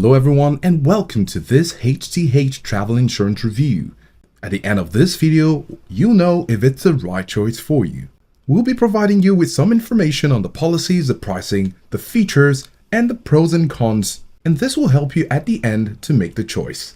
Hello everyone and welcome to this HTH Travel Insurance review. At the end of this video, you'll know if it's the right choice for you. We'll be providing you with some information on the policies, the pricing, the features, and the pros and cons, and this will help you at the end to make the choice.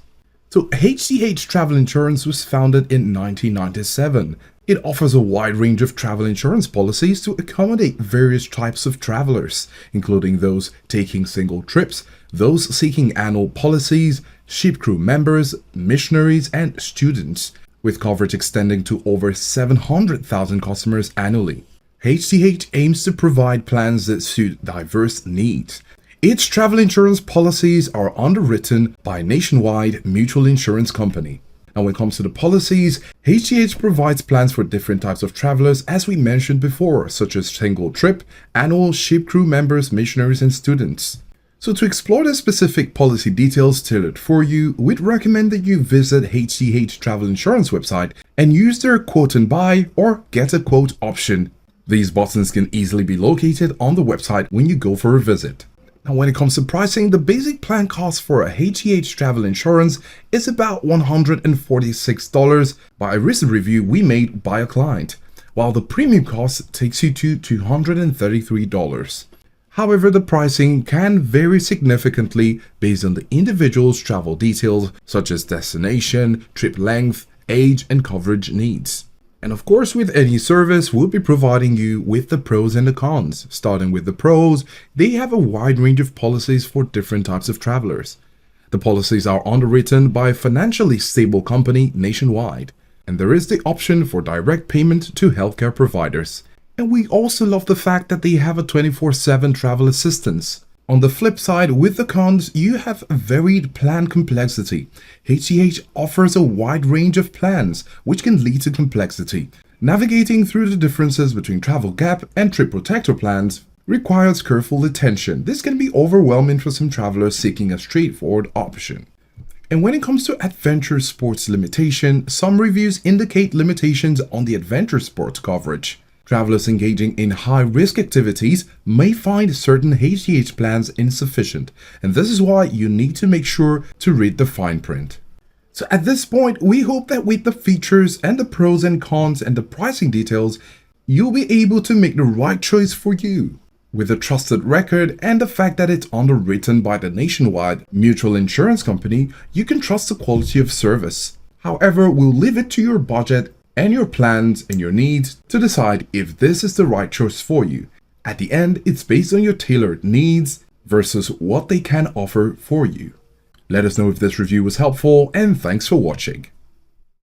So HTH Travel Insurance was founded in 1997. It offers a wide range of travel insurance policies to accommodate various types of travelers, including those taking single trips, those seeking annual policies, ship crew members, missionaries, and students, with coverage extending to over 700,000 customers annually. HTH aims to provide plans that suit diverse needs. Its travel insurance policies are underwritten by a nationwide mutual insurance company. And when it comes to the policies, HTH provides plans for different types of travelers as we mentioned before, such as single trip, annual, ship crew members, missionaries, and students. So to explore the specific policy details tailored for you, we'd recommend that you visit HTH Travel Insurance website and use their quote and buy or get a quote option. These buttons can easily be located on the website when you go for a visit. Now, when it comes to pricing, the basic plan cost for a HTH Travel Insurance is about $146 by a recent review we made by a client, while the premium cost takes you to $233. However, the pricing can vary significantly based on the individual's travel details such as destination, trip length, age, and coverage needs. And of course, with any service, we'll be providing you with the pros and the cons. Starting with the pros, they have a wide range of policies for different types of travelers. The policies are underwritten by a financially stable company nationwide, and there is the option for direct payment to healthcare providers. And we also love the fact that they have a 24/7 travel assistance. On the flip side, with the cons, you have a varied plan complexity. HTH offers a wide range of plans, which can lead to complexity. Navigating through the differences between Travel Gap and Trip Protector plans requires careful attention. This can be overwhelming for some travelers seeking a straightforward option. And when it comes to adventure sports limitation, some reviews indicate limitations on the adventure sports coverage. Travelers engaging in high-risk activities may find certain HTH plans insufficient, and this is why you need to make sure to read the fine print. So at this point, we hope that with the features and the pros and cons and the pricing details, you'll be able to make the right choice for you. With a trusted record and the fact that it's underwritten by the nationwide mutual insurance company, you can trust the quality of service. However, we'll leave it to your budget and your plans and your needs to decide if this is the right choice for you. At the end, it's based on your tailored needs versus what they can offer for you. Let us know if this review was helpful, and thanks for watching.